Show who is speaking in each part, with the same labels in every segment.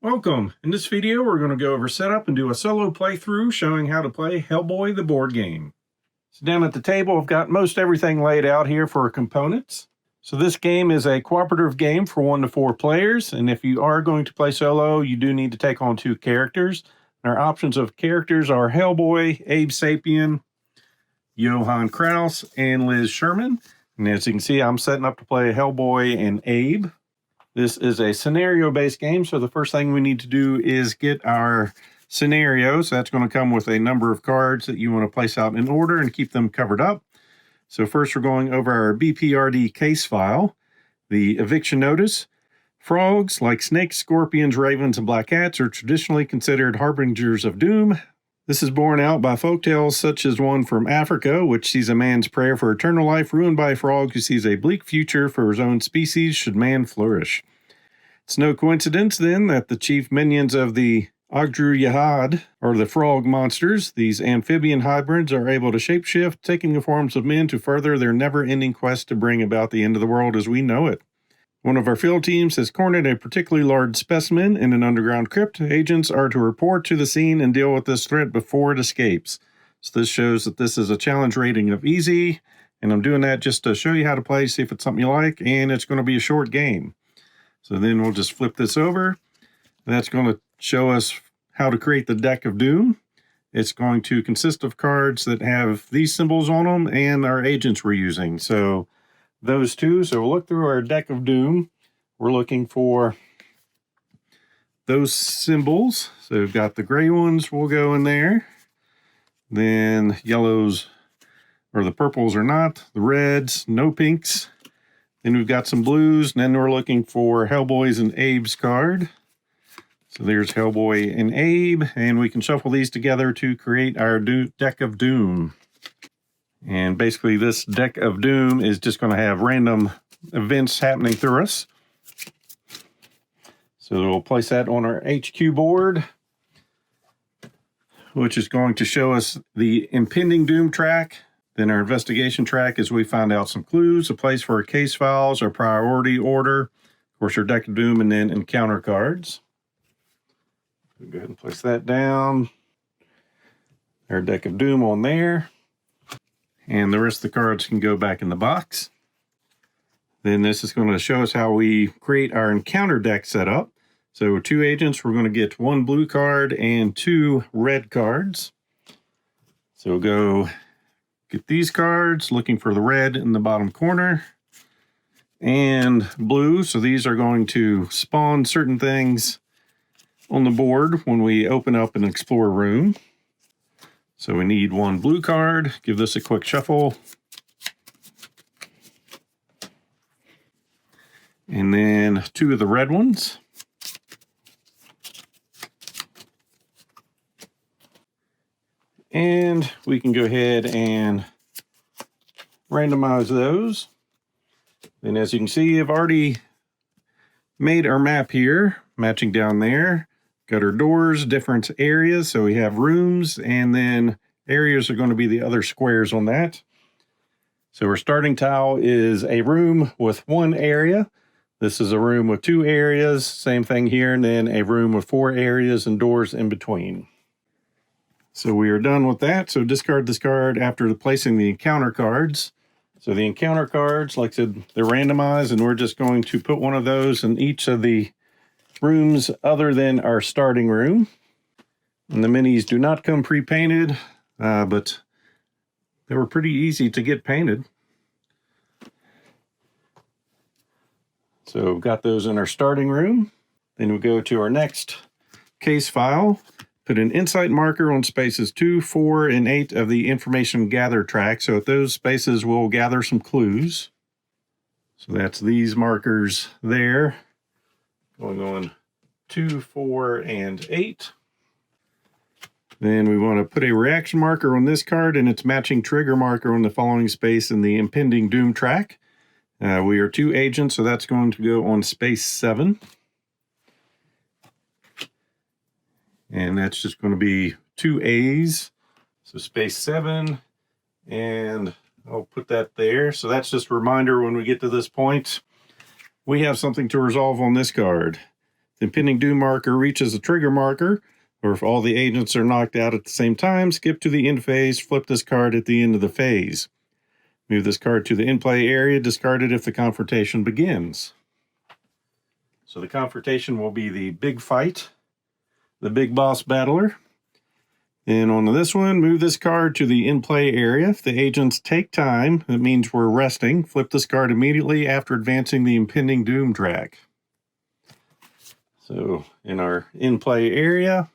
Speaker 1: Welcome. In this video, we're going to go over setup and do a solo playthrough showing how to play Hellboy the board game. So down at the table, I've got most everything laid out here for components. So this game is a cooperative game for 1 to 4 players. And if you are going to play solo, you do need to take on 2 characters. And our options of characters are Hellboy, Abe Sapien, Johann Kraus, and Liz Sherman. And as you can see, I'm setting up to play Hellboy and Abe. This is a scenario-based game, so the first thing we need to do is get our scenarios. That's going to come with a number of cards that you want to place out in order and keep them covered up. So first we're going over our BPRD case file, the eviction notice. Frogs, like snakes, scorpions, ravens, and black cats, are traditionally considered harbingers of doom. This is borne out by folktales such as one from Africa, which sees a man's prayer for eternal life ruined by a frog who sees a bleak future for his own species should man flourish. It's no coincidence, then, that the chief minions of the Ogdru Yahad are the frog monsters. These amphibian hybrids are able to shapeshift, taking the forms of men to further their never-ending quest to bring about the end of the world as we know it. One of our field teams has cornered a particularly large specimen in an underground crypt. Agents are to report to the scene and deal with this threat before it escapes. So this shows that this is a challenge rating of easy, and I'm doing that just to show you how to play, see if it's something you like, and it's going to be a short game. So then we'll just flip this over. That's going to show us how to create the deck of doom. It's going to consist of cards that have these symbols on them and our agents we're using. So those two. So we'll look through our deck of doom. We're looking for those symbols. So we've got the gray ones will go in there. Then yellows, or the purples are not. The reds, no pinks. Then we've got some blues. And then we're looking for Hellboy's and Abe's card. So there's Hellboy and Abe. And we can shuffle these together to create our deck of doom. And basically this deck of doom is just going to have random events happening through us. So we'll place that on our HQ board, which is going to show us the impending doom track. Then our investigation track as we find out some clues, a place for our case files, our priority order, of course our deck of doom, and then encounter cards. Go ahead and place that down. Our deck of doom on there. And the rest of the cards can go back in the box. Then this is going to show us how we create our encounter deck setup. So with 2 agents, we're going to get 1 blue card and 2 red cards. So we'll go get these cards, looking for the red in the bottom corner and blue. So these are going to spawn certain things on the board when we open up and explore a room. So we need 1 blue card. Give this a quick shuffle. And then 2 of the red ones. And we can go ahead and randomize those. And as you can see, I've already made our map here, matching down there. Got our doors, different areas. So we have rooms, and then areas are going to be the other squares on that. So our starting tile is a room with 1 area. This is a room with 2 areas. Same thing here. And then a room with 4 areas and doors in between. So we are done with that. So discard this card after placing the encounter cards. So the encounter cards, like I said, they're randomized, and we're just going to put 1 of those in each of the rooms other than our starting room. And the minis do not come pre-painted, but they were pretty easy to get painted. So we've got those in our starting room. Then we go to our next case file, put an insight marker on spaces 2, 4, and 8 of the information gather track. So at those spaces, we'll gather some clues. So that's these markers there. Going on 2, 4, and 8. Then we want to put a reaction marker on this card and its matching trigger marker on the following space in the impending doom track. We are 2 agents, so that's going to go on space 7. And that's just going to be 2 A's. So space 7, and I'll put that there. So that's just a reminder when we get to this point, we have something to resolve on this card. the impending doom marker reaches the trigger marker, or if all the agents are knocked out at the same time, skip to the end phase, flip this card at the end of the phase. Move this card to the in-play area, discard it if the confrontation begins. So the confrontation will be the big fight, the big boss battler. And on this one, move this card to the in-play area. If the agents take time, that means we're resting. Flip this card immediately after advancing the impending doom track. So in our in-play area,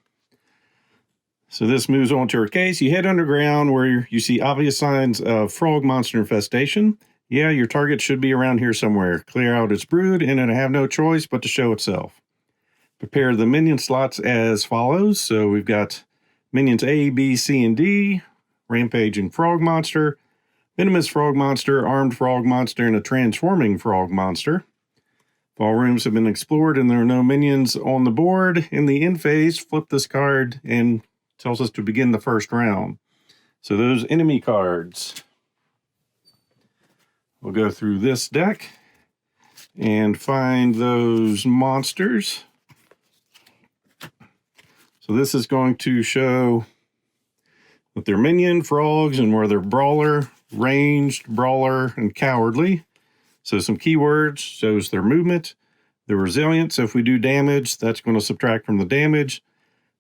Speaker 1: so this moves on to our case. You head underground where you see obvious signs of frog monster infestation. Yeah, your target should be around here somewhere. Clear out its brood, and it'll have no choice but to show itself. Prepare the minion slots as follows. So we've got minions A, B, C, and D, rampaging frog monster, venomous frog monster, armed frog monster, and a transforming frog monster. If all rooms have been explored and there are no minions on the board, in the end phase, flip this card and tells us to begin the first round. So those enemy cards. We'll go through this deck and find those monsters. So this is going to show what their minion, frogs, and where they're brawler, ranged, brawler, and cowardly. So some keywords shows their movement, their resilience. So if we do damage, that's going to subtract from the damage.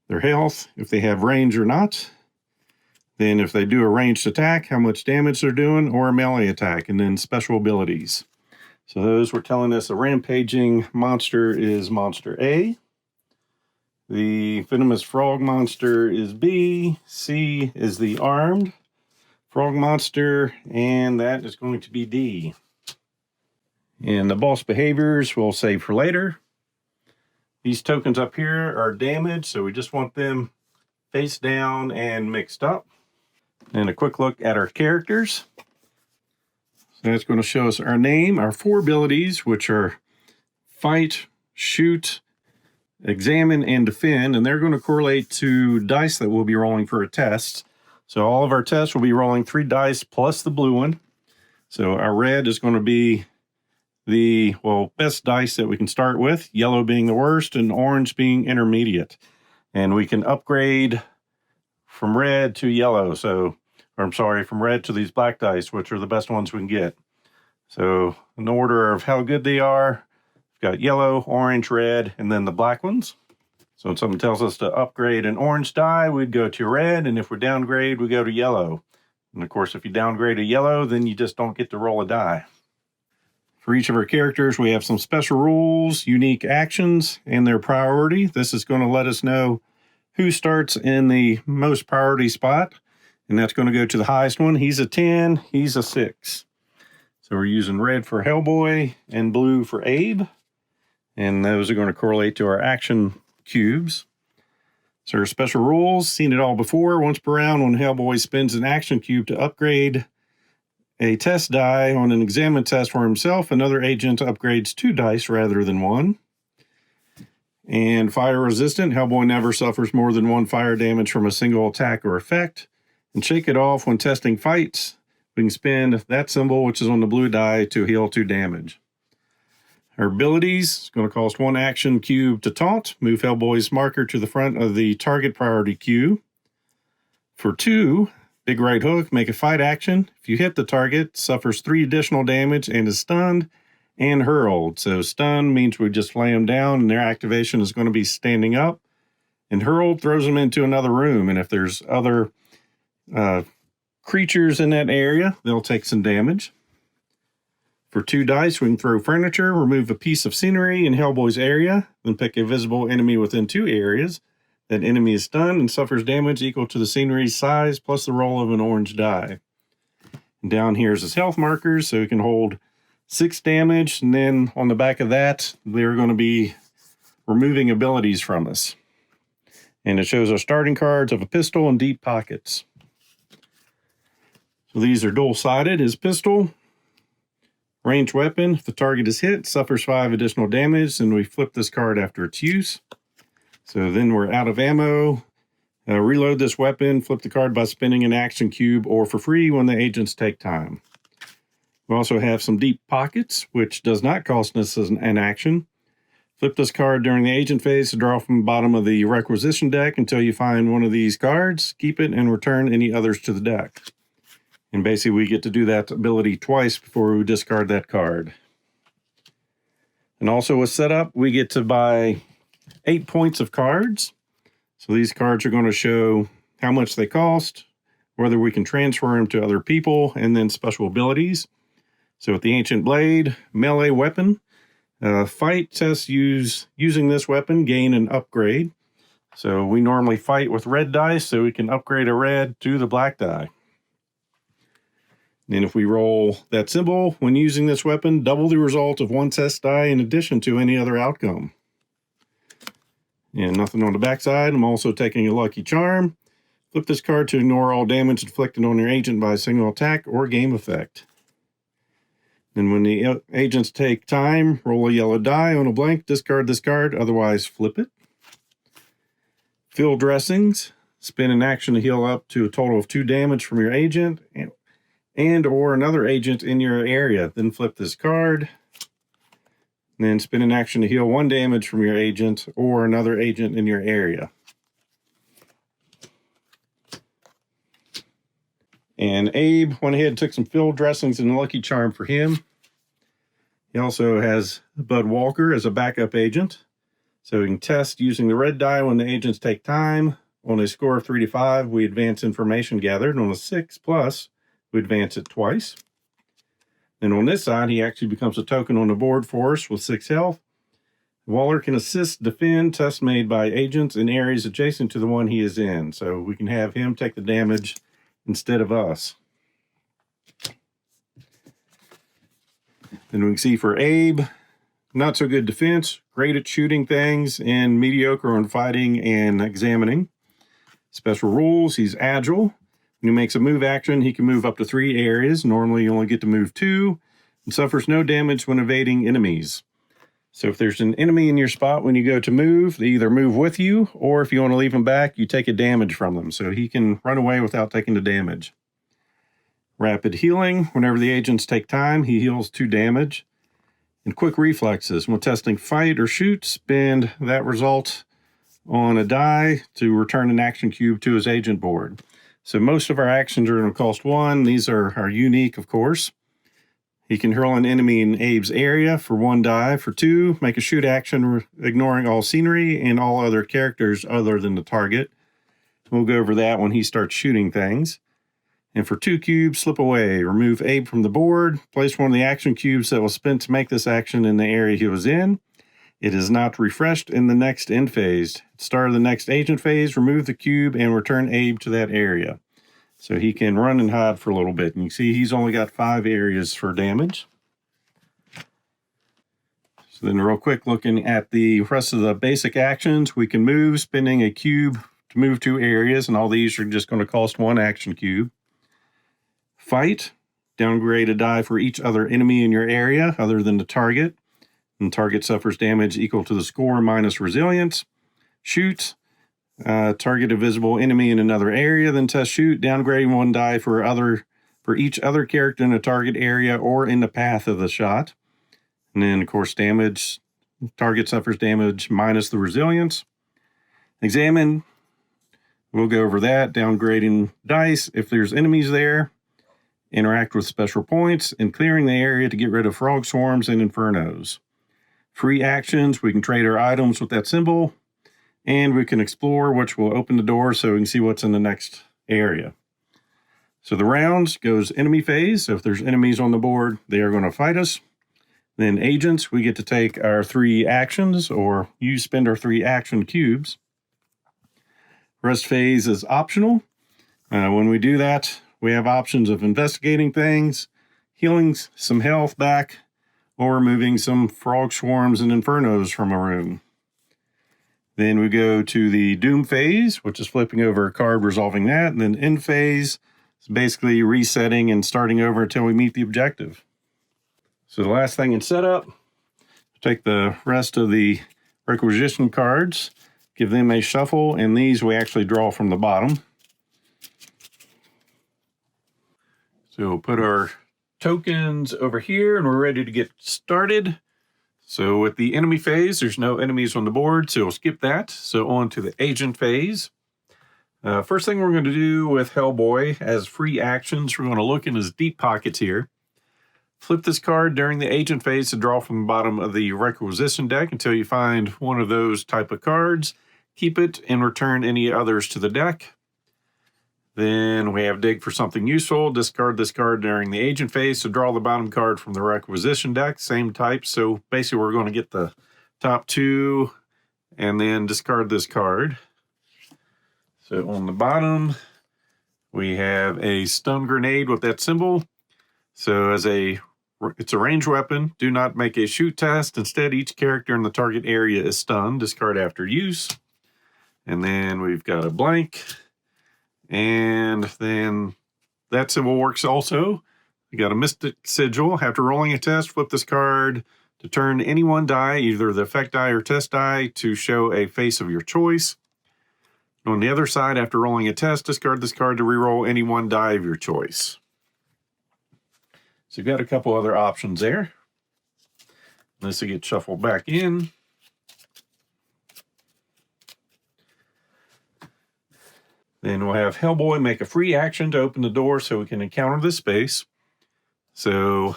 Speaker 1: Their health, if they have range or not. Then if they do a ranged attack, how much damage they're doing, or a melee attack, and then special abilities. So those were telling us the rampaging monster is monster A. The venomous frog monster is B. C is the armed frog monster, and that is going to be D. And the boss behaviors we'll save for later. These tokens up here are damaged, so we just want them face down and mixed up. And a quick look at our characters. So that's going to show us our name, our 4 abilities, which are fight, shoot, examine, and defend. And they're going to correlate to dice that we'll be rolling for a test. So all of our tests will be rolling 3 dice plus the blue one. So our red is going to be the, best dice that we can start with, yellow being the worst and orange being intermediate. And we can upgrade from red to yellow. From red to these black dice, which are the best ones we can get. So in order of how good they are, we've got yellow, orange, red, and then the black ones. So when someone tells us to upgrade an orange die, we'd go to red, and if we downgrade, we go to yellow. And of course, if you downgrade a yellow, then you just don't get to roll a die. For each of our characters, we have some special rules, unique actions, and their priority. This is going to let us know who starts in the most priority spot, and that's going to go to the highest one. He's a 10, he's a 6. So we're using red for Hellboy and blue for Abe, and those are going to correlate to our action cubes. So our special rules, seen it all before. Once per round, when Hellboy spends an action cube to upgrade a test die on an examine test for himself, another agent upgrades 2 dice rather than 1. And fire resistant, Hellboy never suffers more than 1 fire damage from a single attack or effect. And shake it off when testing fights. We can spend that symbol, which is on the blue die, to heal 2 damage. Our abilities, it's going to cost 1 action cube to taunt. Move Hellboy's marker to the front of the target priority queue. For 2, big right hook, make a fight action. If you hit the target, suffers 3 additional damage and is stunned and hurled. So stun means we just lay them down and their activation is going to be standing up. And hurled throws them into another room. And if there's other creatures in that area, they'll take some damage. For 2 dice, we can throw furniture, remove a piece of scenery in Hellboy's area, then pick a visible enemy within 2 areas. That enemy is stunned and suffers damage equal to the scenery's size plus the roll of an orange die. And down here is his health markers, so he can hold 6 damage, and then on the back of that, they're going to be removing abilities from us. And it shows our starting cards of a pistol and deep pockets. So these are dual-sided. His pistol, ranged weapon, if the target is hit, suffers 5 additional damage, and we flip this card after its use. So then we're out of ammo. Reload this weapon, flip the card by spinning an action cube, or for free when the agents take time. We also have some deep pockets, which does not cost us an action. Flip this card during the agent phase to draw from the bottom of the requisition deck until you find one of these cards. Keep it and return any others to the deck. And basically we get to do that ability twice before we discard that card. And also with setup, we get to buy 8 points of cards. So these cards are going to show how much they cost, whether we can transfer them to other people, and then special abilities. So with the Ancient Blade, melee weapon, fight tests using this weapon gain an upgrade. So we normally fight with red dice, so we can upgrade a red to the black die. And if we roll that symbol when using this weapon, double the result of one test die in addition to any other outcome. And nothing on the backside. I'm also taking a lucky charm. Flip this card to ignore all damage inflicted on your agent by a single attack or game effect. Then when the agents take time, roll a yellow die on a blank, discard this card, otherwise flip it. Field dressings. Spin an action to heal up to a total of 2 damage from your agent and or another agent in your area. Then flip this card. Then spin an action to heal 1 damage from your agent or another agent in your area. And Abe went ahead and took some field dressings and a lucky charm for him. He also has Bud Walker as a backup agent. So we can test using the red die when the agents take time. On a score of 3 to 5, we advance information gathered. On a 6+, we advance it twice. And on this side, he actually becomes a token on the board for us with 6 health. Waller can assist defend tests made by agents in areas adjacent to the one he is in. So we can have him take the damage instead of us. And we can see for Abe, not so good defense, great at shooting things, and mediocre on fighting and examining. Special rules, he's agile. When he makes a move action, he can move up to 3 areas. Normally you only get to move 2, and suffers no damage when evading enemies. So if there's an enemy in your spot when you go to move, they either move with you, or if you want to leave them back, you take a damage from them. So he can run away without taking the damage. Rapid healing. Whenever the agents take time, he heals 2 damage. And quick reflexes. When testing fight or shoot, spend that result on a die to return an action cube to his agent board. So most of our actions are going to cost 1. These are unique, of course. He can hurl an enemy in Abe's area for 1 die. For 2, make a shoot action ignoring all scenery and all other characters other than the target. We'll go over that when he starts shooting things. And for 2 cubes, slip away. Remove Abe from the board. Place one of the action cubes that was spent to make this action in the area he was in. It is not refreshed in the next end phase. At the start of the next agent phase, remove the cube and return Abe to that area. So he can run and hide for a little bit. And you can see he's only got 5 areas for damage. So then real quick, looking at the rest of the basic actions, we can move, spending a cube to move 2 areas, and all these are just going to cost 1 action cube. Fight, downgrade a die for each other enemy in your area other than the target. And the target suffers damage equal to the score minus resilience. Shoot, target a visible enemy in another area, then test shoot, downgrading 1 die for each other character in a target area or in the path of the shot. And then, of course, damage. Target suffers damage minus the resilience. Examine. We'll go over that. Downgrading dice if there's enemies there. Interact with special points and clearing the area to get rid of frog swarms and infernos. Free actions. We can trade our items with that symbol. And we can explore, which will open the door so we can see what's in the next area. So the rounds goes enemy phase. So if there's enemies on the board, they are going to fight us. Then agents, we get to take our 3 actions, or spend our 3 action cubes. Rest phase is optional. When we do that, we have options of investigating things, healing some health back, or removing some frog swarms and infernos from a room. Then we go to the Doom phase, which is flipping over a card, resolving that. And then End phase is basically resetting and starting over until we meet the objective. So the last thing in setup, take the rest of the requisition cards, give them a shuffle, and these we actually draw from the bottom. So we'll put our tokens over here, and we're ready to get started. So with the enemy phase, there's no enemies on the board, so we'll skip that. So on to the agent phase. First thing we're going to do with Hellboy as free actions, we're going to look in his deep pockets here. Flip this card during the agent phase to draw from the bottom of the requisition deck until you find one of those type of cards. Keep it and return any others to the deck. Then we have dig for something useful. Discard this card during the agent phase to draw the bottom card from the requisition deck. Same type. So basically we're going to get the top two and then discard this card. So on the bottom, we have a stun grenade with that symbol. So it's a ranged weapon. Do not make a shoot test. Instead, each character in the target area is stunned. Discard after use. And then we've got a blank. And then that symbol works also. We got a Mystic Sigil. After rolling a test, flip this card to turn any one die, either the effect die or test die, to show a face of your choice. On the other side, after rolling a test, discard this card to reroll any one die of your choice. So you've got a couple other options there. This will get shuffled back in. Then we'll have Hellboy make a free action to open the door so we can encounter this space. So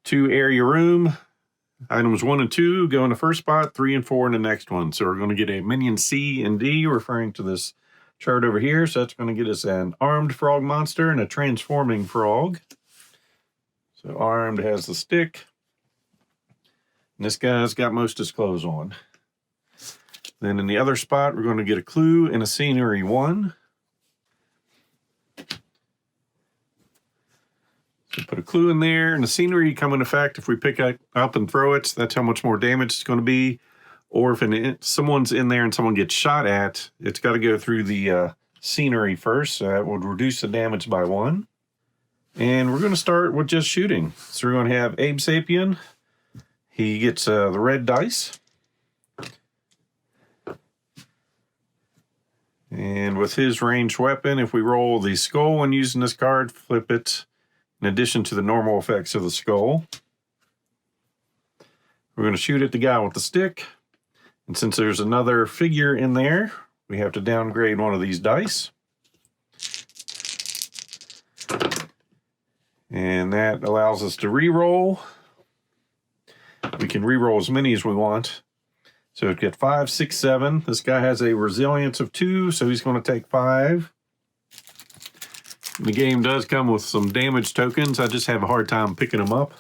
Speaker 1: 2 area room. Items 1 and 2 go in the first spot, 3 and 4 in the next one. So we're going to get a minion C and D, referring to this chart over here. So that's going to get us an armed frog monster and a transforming frog. So armed has the stick. And this guy's got most of his clothes on. Then in the other spot, we're going to get a clue and a scenery 1. So put a clue in there, and the scenery come in effect if we pick it up and throw it. That's how much more damage it's going to be. Or if someone's in there and someone gets shot at, it's got to go through the scenery first. So that would reduce the damage by 1. And we're going to start with just shooting. So we're going to have Abe Sapien. He gets the red dice. And with his ranged weapon, if we roll the skull when using this card, flip it in addition to the normal effects of the skull. We're going to shoot at the guy with the stick. And since there's another figure in there, we have to downgrade one of these dice. And that allows us to re-roll. We can re-roll as many as we want. So we get 5, 6, 7. This guy has a resilience of 2, so he's going to take 5. The game does come with some damage tokens. I just have a hard time picking them up.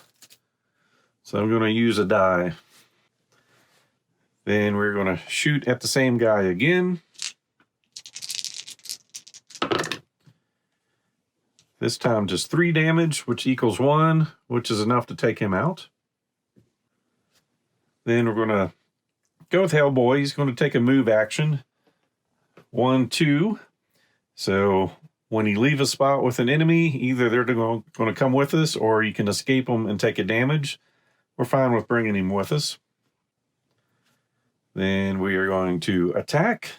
Speaker 1: So I'm going to use a die. Then we're going to shoot at the same guy again. This time just 3 damage, which equals 1, which is enough to take him out. Then we're going to go with Hellboy. He's going to take a move action. 1, 2. So when you leave a spot with an enemy, either they're going to come with us or you can escape them and take a damage. We're fine with bringing him with us. Then we are going to attack.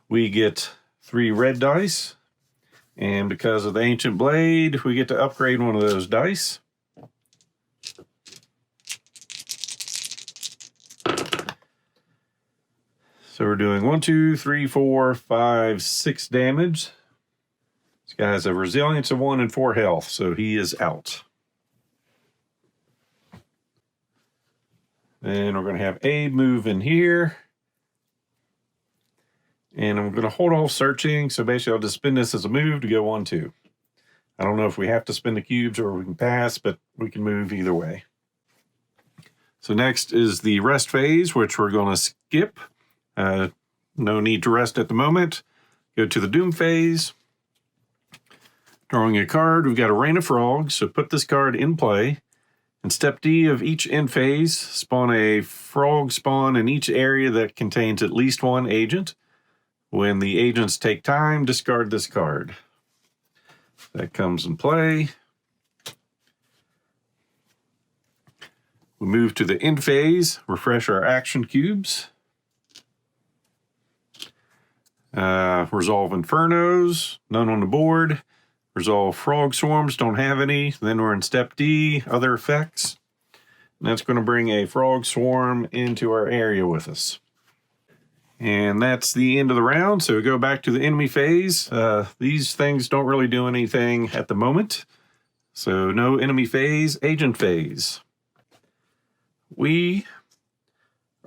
Speaker 1: We get 3 red dice. And because of the Ancient Blade, we get to upgrade one of those dice. So we're doing 1, 2, 3, 4, 5, 6 damage. This guy has a resilience of 1 and 4 health, so he is out. Then we're going to have Abe move in here. And I'm going to hold off searching, so basically I'll just spin this as a move to go 1, 2. I don't know if we have to spin the cubes or we can pass, but we can move either way. So next is the rest phase, which we're going to skip. No need to rest at the moment. Go to the Doom phase. Drawing a card, we've got a Rain of Frogs, so put this card in play. In step D of each end phase, spawn a frog spawn in each area that contains at least 1 agent. When the agents take time, discard this card. That comes in play. We move to the end phase, refresh our action cubes. Resolve Infernos, none on the board. Resolve frog swarms, don't have any. Then we're in step D, other effects. And that's going to bring a frog swarm into our area with us. And that's the end of the round. So go back to the enemy phase. These things don't really do anything at the moment. So no enemy phase, agent phase. We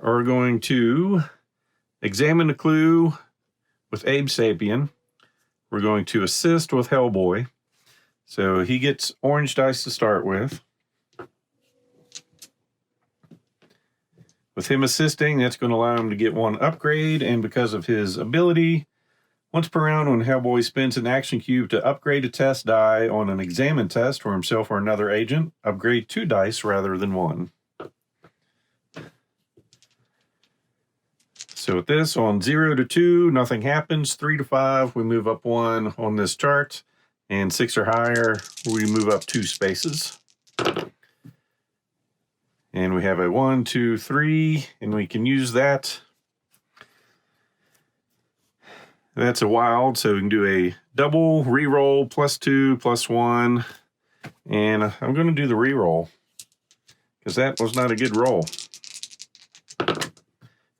Speaker 1: are going to examine the clue with Abe Sapien. We're going to assist with Hellboy. So he gets orange dice to start with. With him assisting, that's going to allow him to get one upgrade, and because of his ability, once per round when Hellboy spends an action cube to upgrade a test die on an examine test for himself or another agent, upgrade 2 dice rather than 1. So with this, on 0 to 2, nothing happens. 3 to 5, we move up 1 on this chart, and 6 or higher, we move up 2 spaces. And we have a 1, 2, 3, and we can use that. That's a wild, so we can do a double reroll, +2, +1. And I'm going to do the reroll, because that was not a good roll.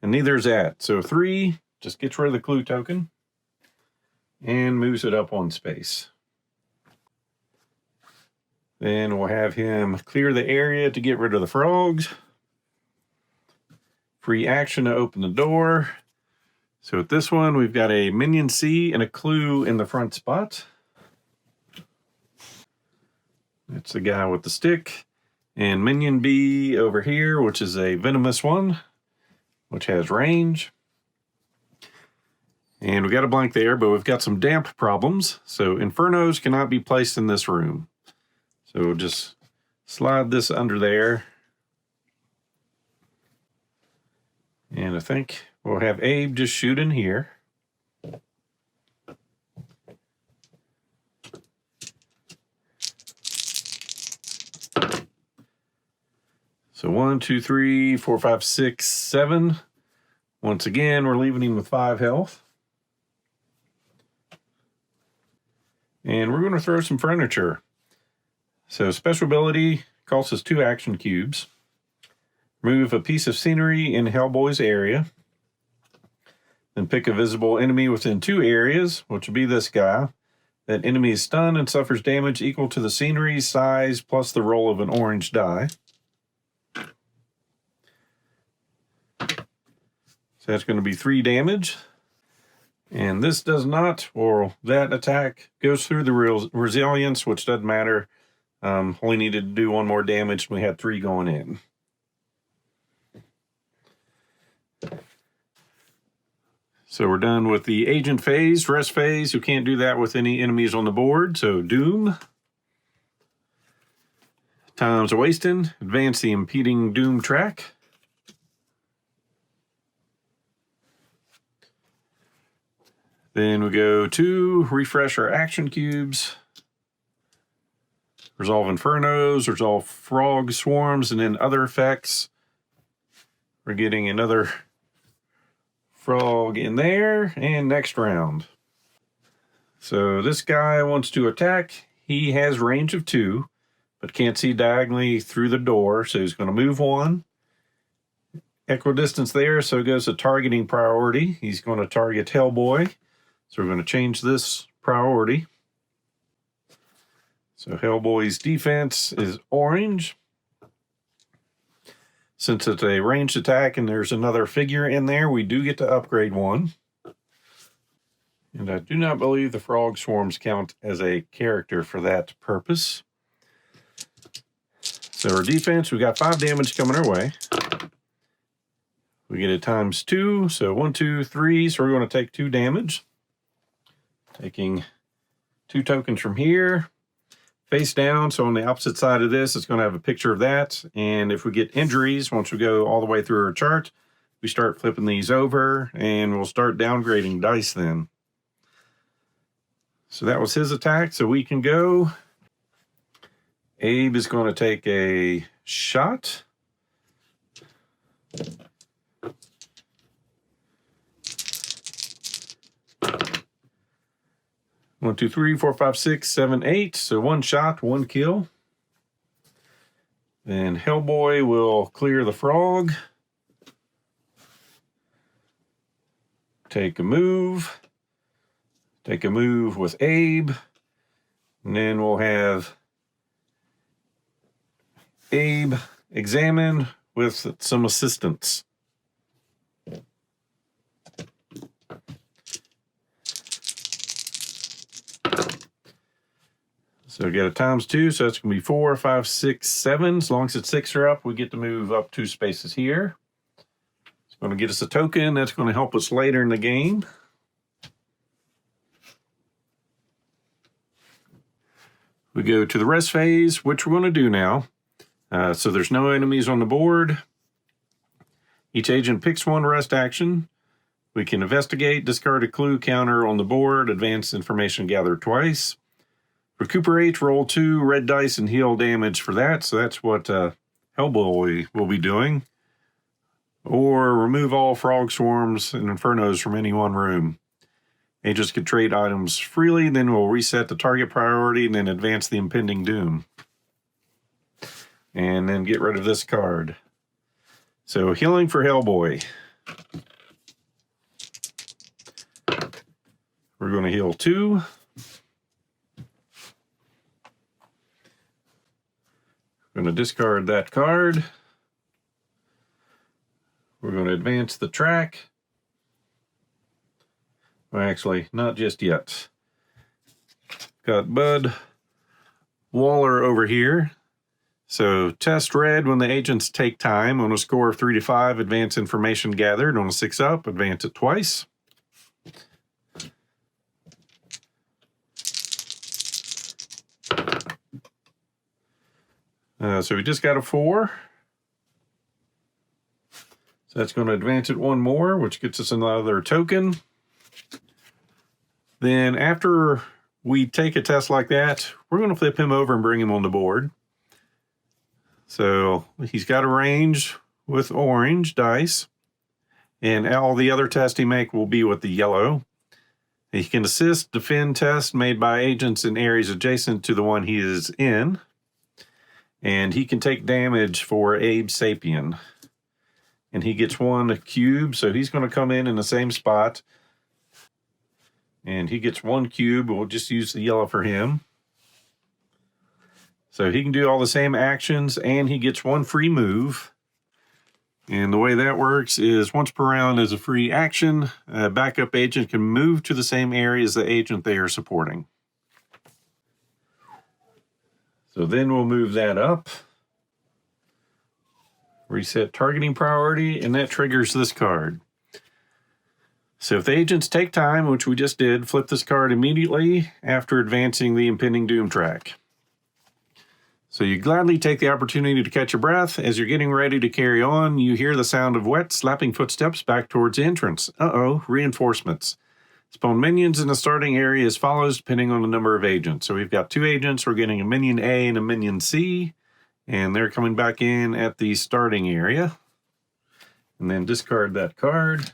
Speaker 1: And neither is that. So 3 just gets rid of the clue token and moves it up 1 space. Then we'll have him clear the area to get rid of the frogs. Free action to open the door. So with this one, we've got a minion C and a clue in the front spot. That's the guy with the stick. And minion B over here, which is a venomous one, which has range. And we got a blank there, but we've got some damp problems. So infernos cannot be placed in this room. So we'll just slide this under there. And I think we'll have Abe just shoot in here. So 1, 2, 3, 4, 5, 6, 7. Once again, we're leaving him with 5 health. And we're going to throw some furniture. So special ability costs us 2 action cubes. Remove a piece of scenery in Hellboy's area. Then pick a visible enemy within 2 areas, which would be this guy. That enemy is stunned and suffers damage equal to the scenery's size plus the roll of an orange die. So that's going to be 3 damage. And this does not, or that attack goes through the resilience, which doesn't matter. Only needed to do 1 more damage. We had 3 going in. So we're done with the agent phase, rest phase. You can't do that with any enemies on the board. So Doom. Time's a wasting. Advance the impeding Doom track. Then we go to refresh our action cubes. Resolve Infernos, resolve Frog Swarms, and then other effects. We're getting another frog in there, and next round. So this guy wants to attack. He has range of 2, but can't see diagonally through the door, so he's going to move 1. Equidistance there, so it goes to targeting priority. He's going to target Hellboy. So we're going to change this priority. So Hellboy's defense is orange. Since it's a ranged attack and there's another figure in there, we do get to upgrade 1. And I do not believe the frog swarms count as a character for that purpose. So our defense, we got 5 damage coming our way. We get it times 2, so 1, 2, 3, so we're going to take 2 damage. Taking 2 tokens from here. Face down, so on the opposite side of this, it's going to have a picture of that. And if we get injuries, once we go all the way through our chart, we start flipping these over, and we'll start downgrading dice then. So that was his attack, so we can go. Abe is going to take a shot. 1, 2, 3, 4, 5, 6, 7, 8. So 1 shot, 1 kill. Then Hellboy will clear the frog. Take a move. Take a move with Abe. And then we'll have Abe examine with some assistance. So we got a ×2, so that's going to be 4, 5, 6, 7. As long as it's 6 or up, we get to move up 2 spaces here. It's going to get us a token. That's going to help us later in the game. We go to the rest phase, which we're going to do now. So there's no enemies on the board. Each agent picks 1 rest action. We can investigate, discard a clue counter on the board, advance information gathered twice. Recuperate, roll 2 red dice and heal damage for that. So that's what Hellboy will be doing. Or remove all frog swarms and infernos from any one room. Agents can trade items freely, then we'll reset the target priority and then advance the impending doom. And then get rid of this card. So healing for Hellboy. We're going to heal 2. We're going to discard that card. We're going to advance the track. Well, actually, not just yet. Got Bud Waller over here. So test red when the agents take time. On a score of 3 to 5, advance information gathered. On a 6 up, advance it twice. So we just got a 4. So that's going to advance it 1 more, which gets us another token. Then after we take a test like that, we're going to flip him over and bring him on the board. So he's got a range with orange dice, and all the other tests he make will be with the yellow. He can assist defend tests made by agents in areas adjacent to the one he is in. And he can take damage for Abe Sapien. And he gets 1 cube, so he's going to come in the same spot. And he gets 1 cube. We'll just use the yellow for him. So he can do all the same actions, and he gets 1 free move. And the way that works is once per round as a free action, a backup agent can move to the same area as the agent they are supporting. So then we'll move that up. Reset targeting priority, and that triggers this card. So if the agents take time, which we just did, flip this card immediately after advancing the impending doom track. So you gladly take the opportunity to catch your breath. As you're getting ready to carry on, you hear the sound of wet, slapping footsteps back towards the entrance. Uh-oh, reinforcements. Spawn minions in the starting area as follows, depending on the number of agents. So we've got 2 agents. We're getting a minion A and a minion C. And they're coming back in at the starting area. And then discard that card.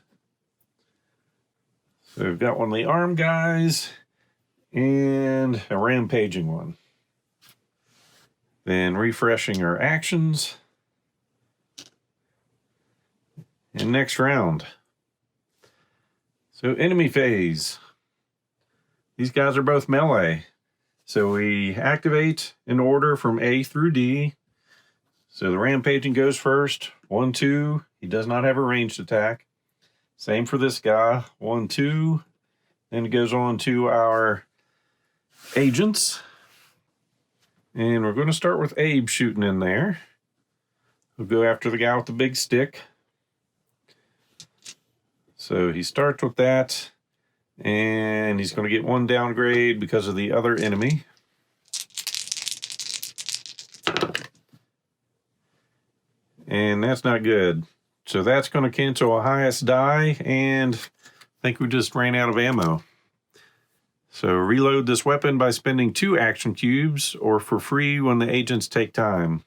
Speaker 1: So we've got one of the arm guys and a rampaging one. Then refreshing our actions. And next round. So enemy phase. These guys are both melee. So we activate in order from A through D. So the rampaging goes first. 1, 2. He does not have a ranged attack. Same for this guy. 1, 2. Then it goes on to our agents. And we're going to start with Abe shooting in there. We'll go after the guy with the big stick. So he starts with that. And he's going to get 1 downgrade because of the other enemy. And that's not good. So that's going to cancel a highest die, and I think we just ran out of ammo. So reload this weapon by spending 2 action cubes, or for free when the agents take time.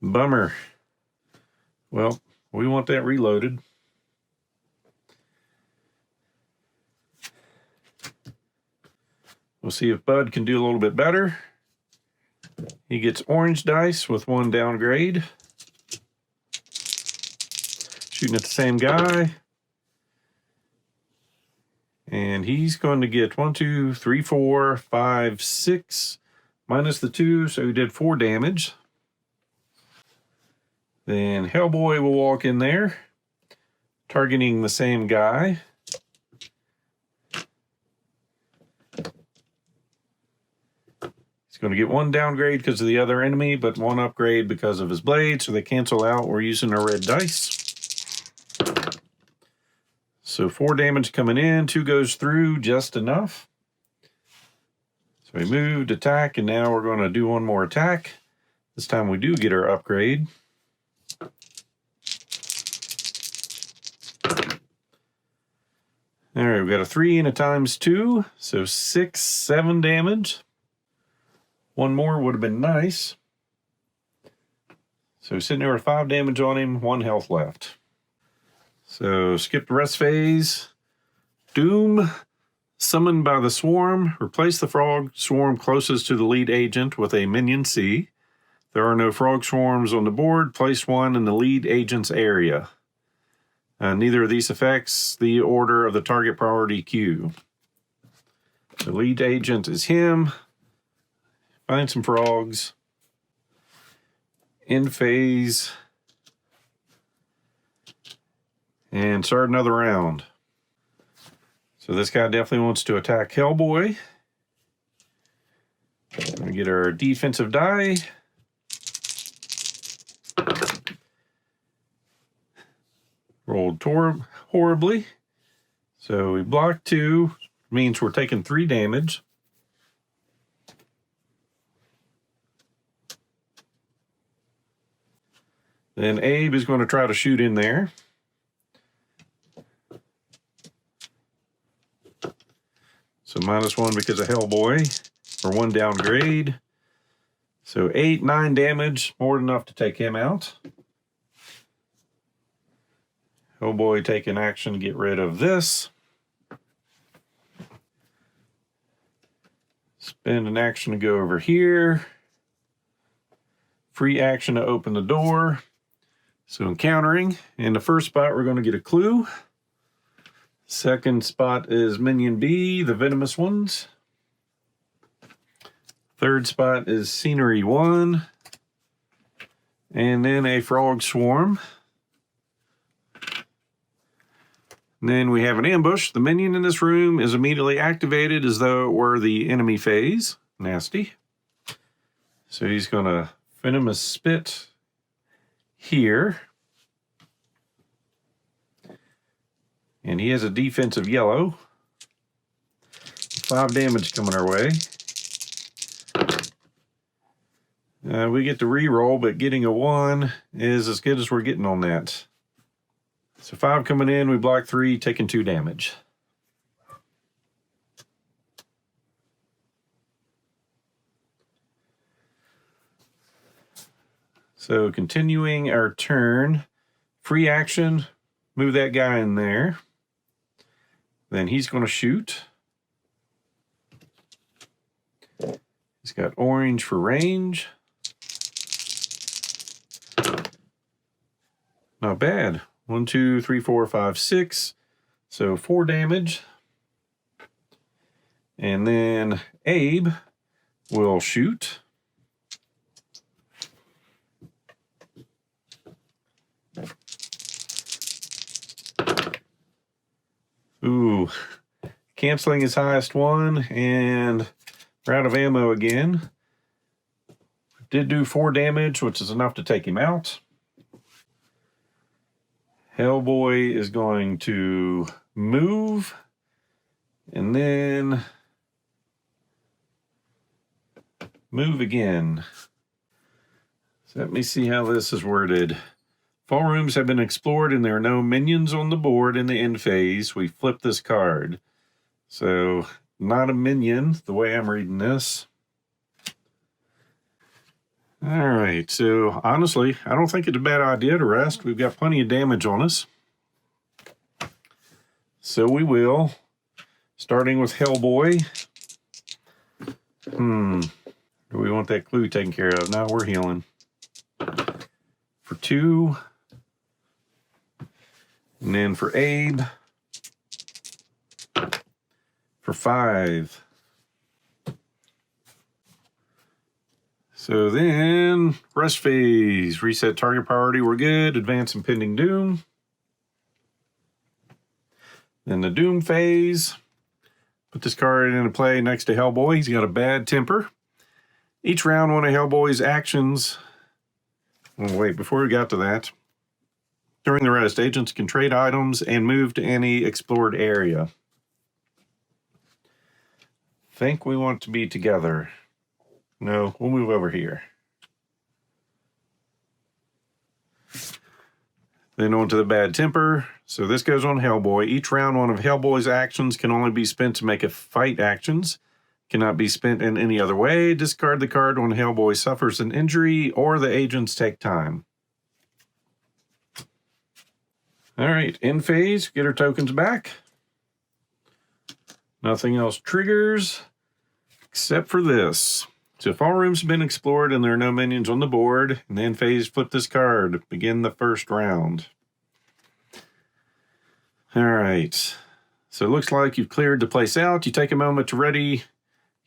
Speaker 1: Bummer. Well, we want that reloaded. We'll see if Bud can do a little bit better. He gets orange dice with 1 downgrade. Shooting at the same guy. And he's going to get 1, 2, 3, 4, 5, 6, minus the 2, so he did 4 damage. Then Hellboy will walk in there, targeting the same guy. He's going to get 1 downgrade because of the other enemy, but 1 upgrade because of his blade, so they cancel out. We're using our red dice. So 4 damage coming in, 2 goes through, just enough. So we moved, attack, and now we're going to do 1 more attack. This time we do get our upgrade. All right, we've got a 3 and a ×2, so 6, 7 damage. 1 more would have been nice. So sitting there with 5 damage on him, 1 health left. So skip the rest phase. Doom, summoned by the swarm. Replace the frog swarm closest to the lead agent with a minion C. There are no frog swarms on the board. Place 1 in the lead agent's area. Neither of these affects the order of the target priority queue. The lead agent is him. Find some frogs. End phase. And start another round. So this guy definitely wants to attack Hellboy. We're going to get our defensive die. Rolled horribly. So we blocked 2, means we're taking 3 damage. Then Abe is going to try to shoot in there. So -1 because of Hellboy, or 1 downgrade. So 8, 9 damage, more than enough to take him out. Hellboy taking action to get rid of this. Spend an action to go over here. Free action to open the door. So encountering. In the first spot, we're going to get a clue. Second spot is Minion B, the venomous ones. Third spot is Scenery 1. And then a frog swarm. And then we have an ambush. The minion in this room is immediately activated as though it were the enemy phase. Nasty. So he's going to venomous spit here. And he has a defensive yellow. 5 damage coming our way. We get to re-roll, but getting a 1 is as good as we're getting on that. So 5 coming in, we block 3, taking 2 damage. So continuing our turn, free action, move that guy in there. Then he's going to shoot. He's got orange for range. Not bad. 1, 2, 3, 4, 5, 6. So 4 damage. And then Abe will shoot. Ooh, canceling his highest one, and we're out of ammo again. Did do 4 damage, which is enough to take him out. Hellboy is going to move, and then move again. So let me see how this is worded. Fall rooms have been explored and there are no minions on the board in the end phase. We flip this card. So, not a minion, the way I'm reading this. All right, so honestly, I don't think it's a bad idea to rest. We've got plenty of damage on us. So we will, starting with Hellboy. Do we want that clue taken care of? No, we're healing. For 2. And then for Abe. For 5. So then, rest phase. Reset target priority, we're good. Advance impending doom. Then the doom phase. Put this card into play next to Hellboy. He's got a bad temper. Each round, one of Hellboy's actions. Oh, wait, before we got to that. During the rest, agents can trade items and move to any explored area. Think we want to be together. No, we'll move over here. Then on to the bad temper. So this goes on Hellboy. Each round, one of Hellboy's actions can only be spent to make a fight actions. Cannot be spent in any other way. Discard the card when Hellboy suffers an injury or the agents take time. All right, end phase. Get our tokens back. Nothing else triggers except for this. So if all rooms have been explored and there are no minions on the board, and then phase, flip this card. Begin the first round. All right. So it looks like you've cleared the place out. You take a moment to ready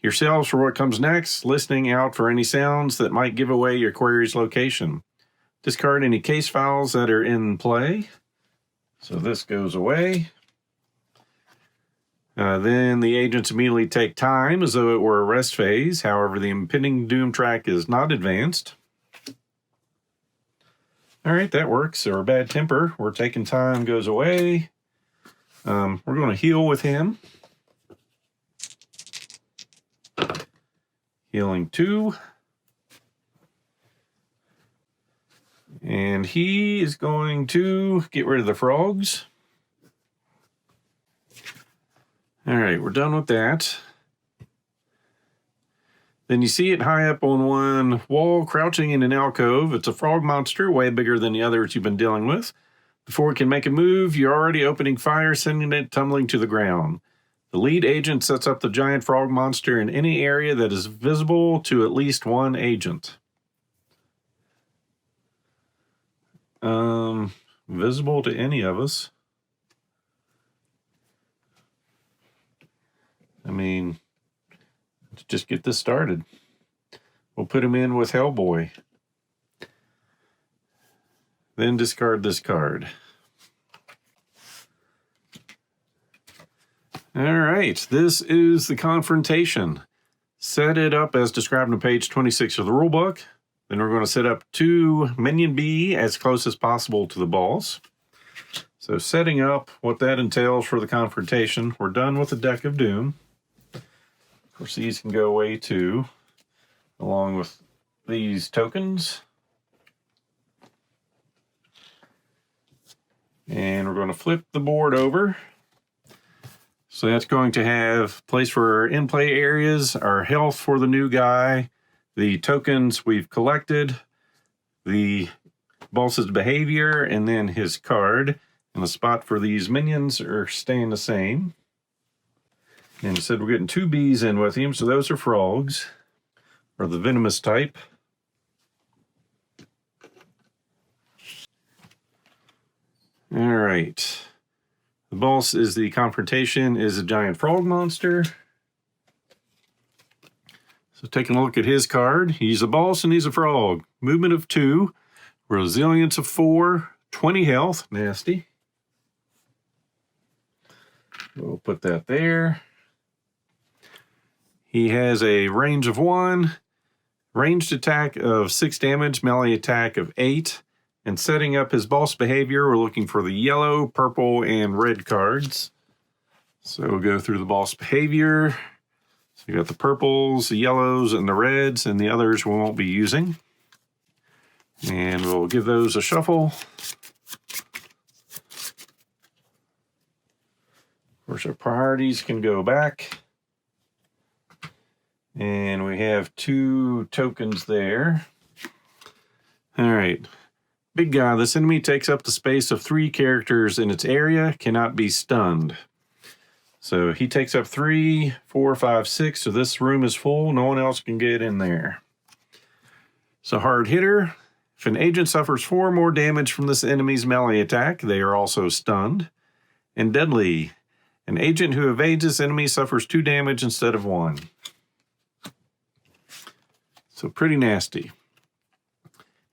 Speaker 1: yourselves for what comes next, listening out for any sounds that might give away your query's location. Discard any case files that are in play. So this goes away. Then the agents immediately take time as though it were a rest phase. However, the impending doom track is not advanced. All right, that works. So our bad temper, we're taking time, goes away. We're going to heal with him. Healing 2. And he is going to get rid of the frogs. All right, we're done with that. Then you see it high up on one wall, crouching in an alcove. It's a frog monster, way bigger than the others you've been dealing with. Before it can make a move, you're already opening fire, sending it tumbling to the ground. The lead agent sets up the giant frog monster in any area that is visible to at least one agent. Visible to any of us. I mean, let's just get this started. We'll put him in with Hellboy. Then discard this card. All right, this is the confrontation. Set it up as described on page 26 of the rulebook. Then we're going to set up 2 Minion B as close as possible to the boss. So setting up what that entails for the confrontation. We're done with the deck of doom. Of course, these can go away too, along with these tokens. And we're going to flip the board over. So that's going to have place for our in-play areas, our health for the new guy, the tokens we've collected, the boss's behavior, and then his card. And the spot for these minions are staying the same. And instead we're getting 2 bees in with him, so those are frogs, or the venomous type. All right. The boss is the confrontation, is a giant frog monster. So taking a look at his card, he's a boss and he's a frog. Movement of 2, resilience of 4, 20 health, nasty. We'll put that there. He has a range of 1, ranged attack of 6 damage, melee attack of 8. And setting up his boss behavior, we're looking for the yellow, purple, and red cards. So we'll go through the boss behavior. So you got the purples, the yellows, and the reds, and the others we won't be using. And we'll give those a shuffle. Of course, our priorities can go back. And we have 2 tokens there. All right. Big guy, this enemy takes up the space of 3 characters in its area, cannot be stunned. So he takes up 3, 4, 5, 6. So this room is full. No one else can get in there. So hard hitter. If an agent suffers 4 more damage from this enemy's melee attack, they are also stunned. And deadly. An agent who evades this enemy suffers 2 damage instead of 1. So pretty nasty.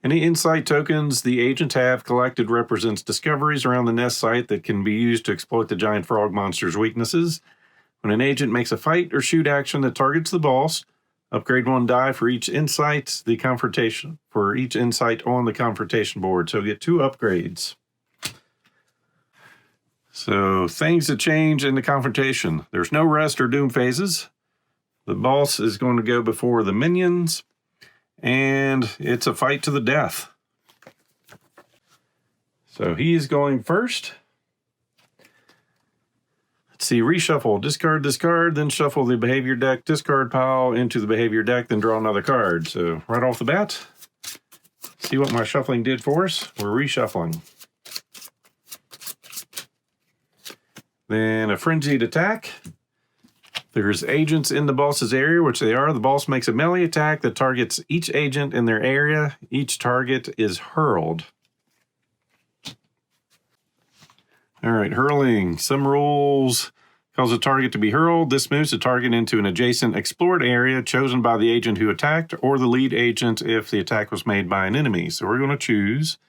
Speaker 1: Any insight tokens the agents have collected represents discoveries around the nest site that can be used to exploit the giant frog monster's weaknesses. When an agent makes a fight or shoot action that targets the boss, upgrade 1 die for each insight on the confrontation board. So get 2 upgrades. So things that change in the confrontation. There's no rest or doom phases. The boss is going to go before the minions. And it's a fight to the death. So he's going first. Let's see, reshuffle, discard this card, then shuffle the behavior deck, discard pile into the behavior deck, then draw another card. So right off the bat, see what my shuffling did for us. We're reshuffling. Then a frenzied attack. There's agents in the boss's area, which they are. The boss makes a melee attack that targets each agent in their area. Each target is hurled. All right, hurling. Some rules cause a target to be hurled. This moves the target into an adjacent explored area chosen by the agent who attacked or the lead agent if the attack was made by an enemy. So we're going to choose.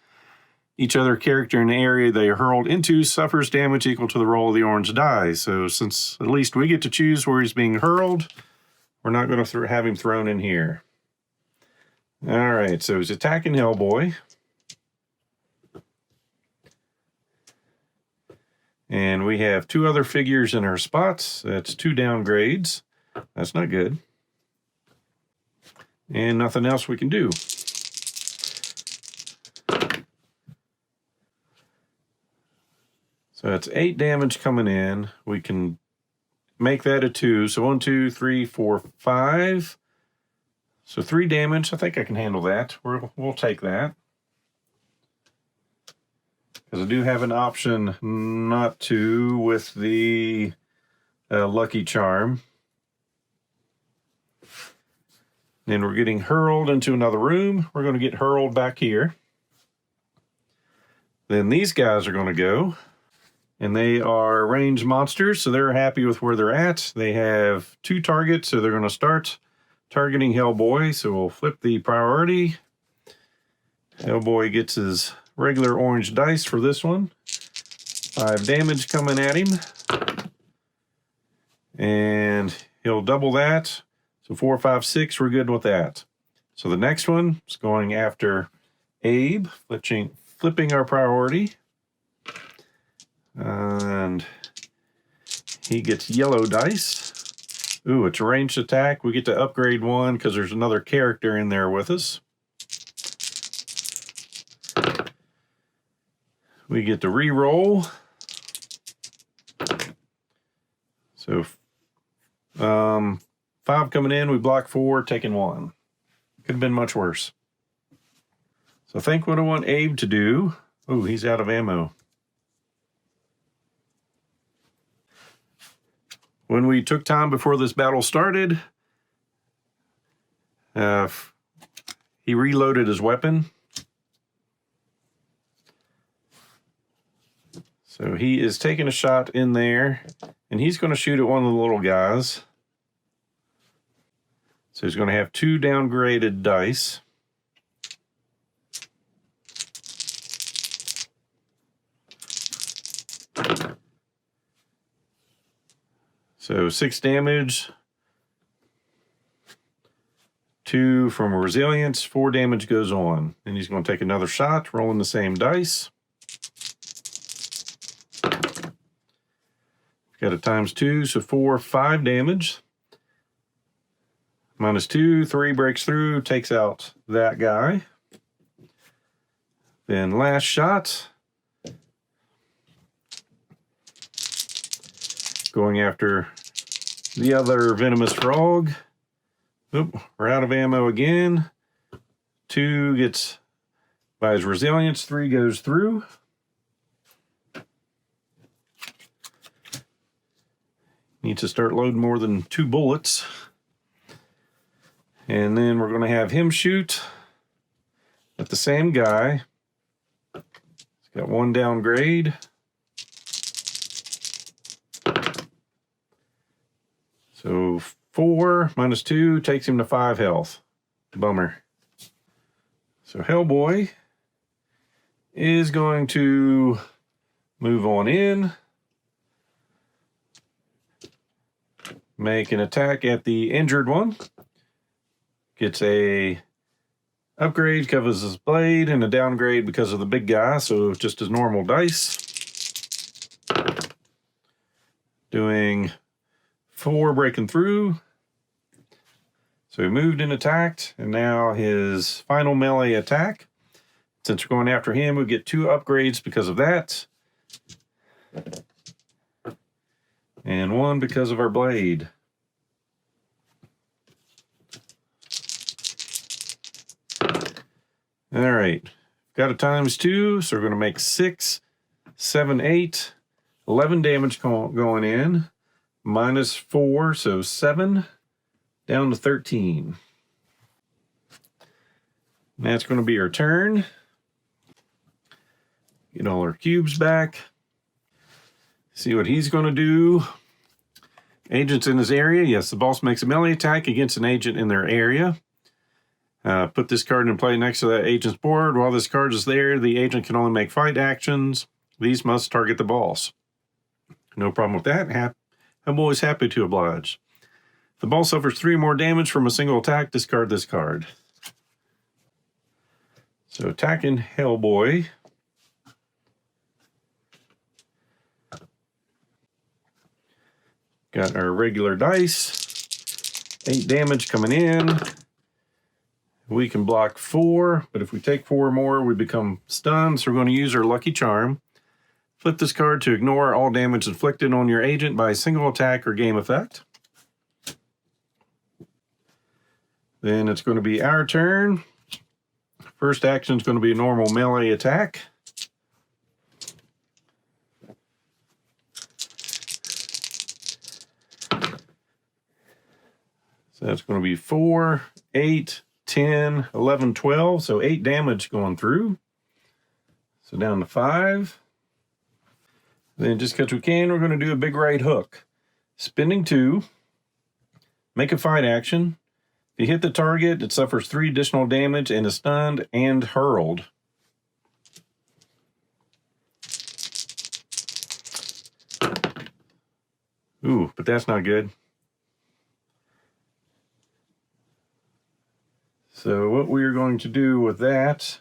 Speaker 1: Each other character in the area they are hurled into suffers damage equal to the roll of the orange die. So since at least we get to choose where he's being hurled, we're not going to have him thrown in here. All right, so he's attacking Hellboy. And we have 2 other figures in our spots. That's 2 downgrades. That's not good. And nothing else we can do. So that's 8 damage coming in. We can make that a 2. So 1, 2, 3, 4, 5. So 3 damage. I think I can handle that. We'll take that. Because I do have an option not to with the Lucky Charm. Then we're getting hurled into another room. We're going to get hurled back here. Then these guys are going to go. And they are ranged monsters, so they're happy with where they're at. They have 2 targets, so they're going to start targeting Hellboy. So we'll flip the priority. Hellboy gets his regular orange dice for this one. 5 damage coming at him. And he'll double that. So 4, 5, 6, we're good with that. So the next one is going after Abe, flipping our priority. And he gets yellow dice. Ooh, it's a ranged attack. We get to upgrade 1 because there's another character in there with us. We get to re-roll. So 5 coming in, we block 4, taking 1. Could have been much worse. So I think what I want Abe to do. Ooh, he's out of ammo. When we took time before this battle started, he reloaded his weapon. So he is taking a shot in there, and he's going to shoot at one of the little guys. So he's going to have 2 downgraded dice. So 6 damage, 2 from resilience, 4 damage goes on. And he's going to take another shot, rolling the same dice. Got a ×2, so 4, 5 damage. -2, 3 breaks through, takes out that guy. Then last shot. Going after the other venomous frog. Oop, we're out of ammo again. 2 gets by his resilience, 3 goes through. Needs to start loading more than 2 bullets. And then we're going to have him shoot at the same guy. He's got 1 downgrade. So 4 minus 2 takes him to 5 health. Bummer. So Hellboy is going to move on in. Make an attack at the injured one. Gets a upgrade, covers his blade, and a downgrade because of the big guy, so just his normal dice. Doing 4 breaking through. So he moved and attacked, and now his final melee attack. Since we're going after him, we get 2 upgrades because of that. And 1 because of our blade. All right, got a ×2, so we're going to make 6, 7, 8, 11 damage going in, -4, so 7, down to 13. And that's going to be our turn. Get all our cubes back. See what he's going to do. Agents in his area. Yes, the boss makes a melee attack against an agent in their area. Put this card in play next to that agent's board. While this card is there, the agent can only make fight actions. These must target the boss. No problem with that. I'm always happy to oblige. If the boss suffers 3 more damage from a single attack, discard this card. So attacking Hellboy. Got our regular dice. 8 damage coming in. We can block 4, but if we take 4 more, we become stunned, so we're going to use our lucky charm. Flip this card to ignore all damage inflicted on your agent by a single attack or game effect. Then it's going to be our turn. First action is going to be a normal melee attack. So that's going to be 4, 8, 10, 11, 12, so 8 damage going through. So down to 5. Then just because we can, we're going to do a big right hook. Spending 2, make a fight action. If you hit the target, it suffers 3 additional damage and is stunned and hurled. Ooh, but that's not good. So what we're going to do with that,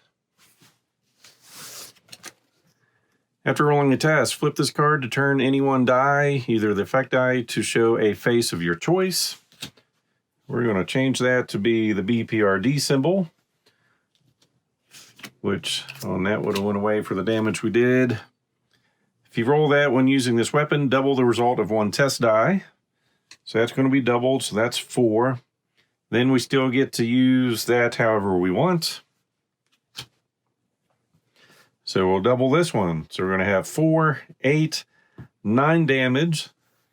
Speaker 1: after rolling a test, flip this card to turn any one die, either the effect die, to show a face of your choice. We're going to change that to be the BPRD symbol, which on that would have went away for the damage we did. If you roll that when using this weapon, double the result of 1 test die. So that's going to be doubled, so that's 4. Then we still get to use that however we want. So we'll double this one. So we're going to have 4, 8, 9 damage,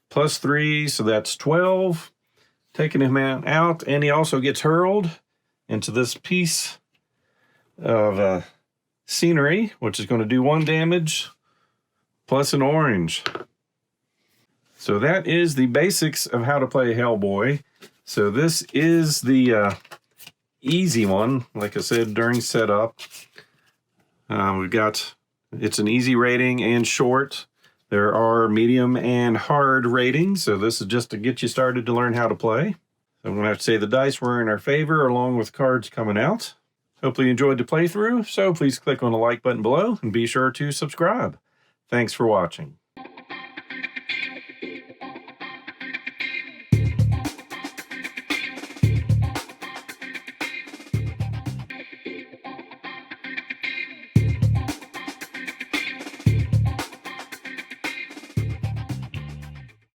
Speaker 1: plus 3, so that's 12. Taking him out, and he also gets hurled into this piece of scenery, which is going to do 1 damage, plus an orange. So that is the basics of how to play Hellboy. So this is the easy one, like I said, during setup. It's an easy rating and short. There are medium and hard ratings, so this is just to get you started to learn how to play. So I'm going to have to say the dice were in our favor along with cards coming out. Hopefully you enjoyed the playthrough, so please click on the like button below and be sure to subscribe. Thanks for watching.